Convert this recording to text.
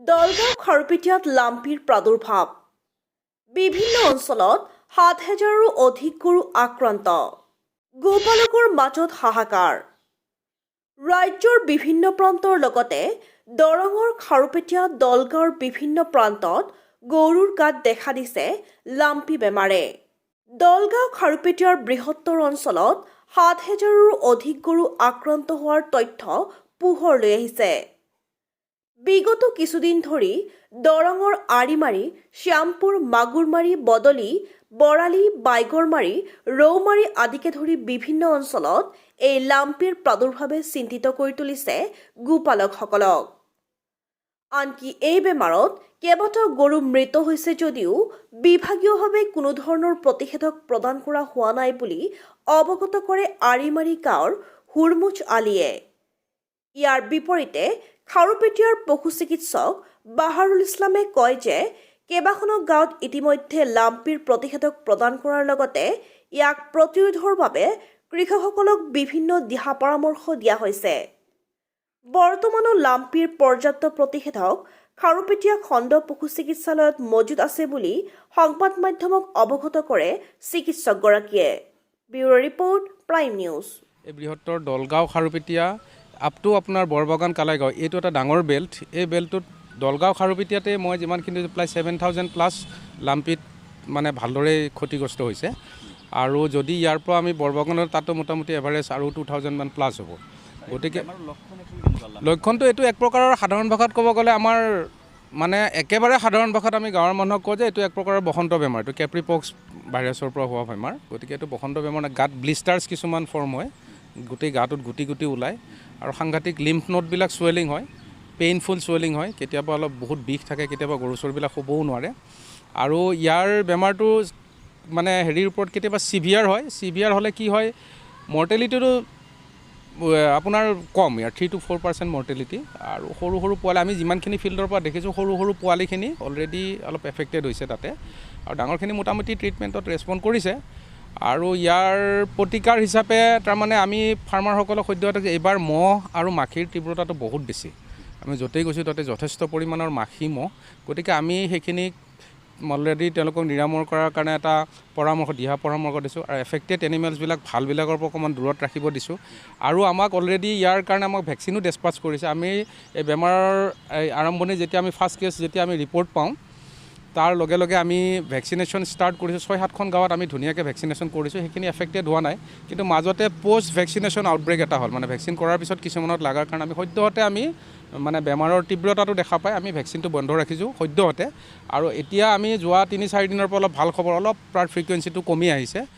দলগাঁও খাৰুপেটীয়াত লাম্পিৰ প্ৰাদুৰ্ভাৱ বিভিন্ন অঞ্চলত ৭,০০০ৰো অধিক গৰু আক্ৰান্ত গোপালকৰ মাজত হাহাকাৰ ৰাজ্যৰ বিভিন্ন প্ৰান্তৰ লগতে দৰঙৰ খাৰুপেটীয়া দলগাঁৱৰ বিভিন্ন প্ৰান্তত গৰুৰ গাত দেখা দিছে লাম্পি বেমাৰে দলগাঁও খাৰুপেটীয়াৰ বৃহত্তৰ অঞ্চলত ৭,০০০ৰো অধিক গৰু আক্ৰান্ত হোৱাৰ তথ্য পোহৰলৈ আহিছে বিগত কিছুদিন ধৰি দৰঙৰ আৰিমাৰী শ্যামপুৰ মাগুৰমাৰী বদলি বৰালি বাইগৰমাৰী ৰৌমাৰী আদিকে ধৰি বিভিন্ন অঞ্চলত এই লাম্পিৰ প্ৰাদুৰ্ভাৱে চিন্তিত কৰি তুলিছে গোপালকসকলক আনকি এই বেমাৰত কেইবাটাও গৰু মৃত হৈছে যদিও বিভাগীয়ভাৱে কোনো ধৰণৰ প্ৰতিষেধক প্ৰদান কৰা হোৱা নাই বুলি অৱগত কৰে আৰিমাৰী গাঁৱৰ হুৰমুজ আলীয়ে ইয়াৰ বিপৰীতে খাৰুপেটীয়াৰ পশু চিকিৎসক বাহাৰুল ইছলামে কয় যে কেইবাখনো গাঁৱত ইতিমধ্যে লাম্পিৰ প্ৰতিষেধক প্ৰদান কৰাৰ লগতে ইয়াক প্ৰতিৰোধৰ বাবে কৃষকসকলক বিভিন্ন দিহা পৰামৰ্শ দিয়া হৈছে বৰ্তমানো লাম্পিৰ পৰ্যাপ্ত প্ৰতিষেধক খাৰুপেটীয়া খণ্ড পশু চিকিৎসালয়ত মজুত আছে বুলি সংবাদ মাধ্যমক অৱগত কৰে চিকিৎসকগৰাকীয়ে ব্যুৰো ৰিপৰ্ট প্ৰাইম নিউজ এই বৃহত্তৰ দলগাঁও খাৰুপেটীয়া আপ টু আপোনাৰ বৰবাগান কালাইগাঁও এইটো এটা ডাঙৰ বেল্ট এই বেল্টটোত দলগাঁও খাৰুপেটীয়াতে মই যিমানখিনি প্ৰায় 7,000 প্লাছ লাম্পিত মানে ভালদৰে ক্ষতিগ্ৰস্ত হৈছে আৰু যদি ইয়াৰ পৰা আমি বৰবাগানৰ তাতো মোটামুটি এভাৰেজ আৰু 2,000 মান প্লাছ হ'ব গতিকে লক্ষণটো এইটো এক প্ৰকাৰৰ সাধাৰণ ভাষাত ক'ব গ'লে আমাৰ মানে একেবাৰে সাধাৰণ ভাষাত আমি গাঁৱৰ মানুহক কওঁ যে এইটো এক প্ৰকাৰৰ বসন্ত বেমাৰ এইটো কেপ্ৰিপক্স ভাইৰাছৰ পৰা হোৱা বেমাৰ গতিকে এইটো বসন্ত বেমাৰ গাত ব্লিষ্টাৰ্ছ কিছুমান ফৰ্ম হয় গোটেই গাটোত গুটি গুটি ওলায় আৰু সাংঘাতিক লিম্ফ নোডবিলাক চুৱেলিং হয় পেইনফুল চুৱেলিং হয় কেতিয়াবা অলপ বহুত বিষ থাকে কেতিয়াবা গৰু চৰুবিলাক শুবও নোৱাৰে আৰু ইয়াৰ বেমাৰটো মানে হেৰিৰ ওপৰত কেতিয়াবা চিভিয়াৰ হয় চিভিয়াৰ হ'লে কি হয় মৰ্টেলিটিটো আপোনাৰ কম ইয়াৰ 3 to 4% মৰ্টেলিটি আৰু সৰু সৰু পোৱালি আমি যিমানখিনি ফিল্ডৰ পৰা দেখিছোঁ সৰু সৰু পোৱালিখিনি অলৰেডি অলপ এফেক্টেড হৈছে তাতে আৰু ডাঙৰখিনি মোটামুটি ট্ৰিটমেণ্টত ৰেছপণ্ড কৰিছে আৰু ইয়াৰ প্ৰতিকাৰ হিচাপে তাৰমানে আমি ফাৰ্মাৰসকলক সদ্যহতে এইবাৰ মহ আৰু মাখিৰ তীব্ৰতাটো বহুত বেছি আমি য'তেই গৈছোঁ তাতে যথেষ্ট পৰিমাণৰ মাখি মহ গতিকে আমি সেইখিনিক অলৰেডি তেওঁলোকক নিৰাময় কৰাৰ কাৰণে এটা দিহা পৰামৰ্শ দিছোঁ আৰু এফেক্টেড এনিমেলছবিলাক ভালবিলাকৰ পৰা অকণমান দূৰত ৰাখিব দিছোঁ আৰু আমাক অলৰেডি ইয়াৰ কাৰণে আমাক ভেকচিনো ডেছপাছ কৰিছে আমি এই বেমাৰৰ আৰম্ভণি যেতিয়া আমি ফাৰ্ষ্ট কেছ যেতিয়া আমি ৰিপৰ্ট পাওঁ তাৰ লগে লগে আমি ভেকচিনেশ্যন ষ্টাৰ্ট কৰিছোঁ 6-7খন গাঁৱত আমি ধুনীয়াকৈ ভেকচিনেশ্যন কৰিছোঁ সেইখিনি এফেক্টেড হোৱা নাই কিন্তু মাজতে পষ্ট ভেকচিনেশ্যন আউটব্ৰেক এটা হ'ল মানে ভেকচিন কৰাৰ পিছত কিছুমানত লগাৰ কাৰণে আমি সদ্যহতে আমি মানে বেমাৰৰ তীব্ৰতাটো দেখা পাই আমি ভেকচিনটো বন্ধ ৰাখিছোঁ সদ্যহতে আৰু এতিয়া আমি যোৱা 3-4 দিনৰ পৰা অলপ ভাল খবৰ অলপ তাৰ ফ্ৰিকুৱেঞ্চিটো কমি আহিছে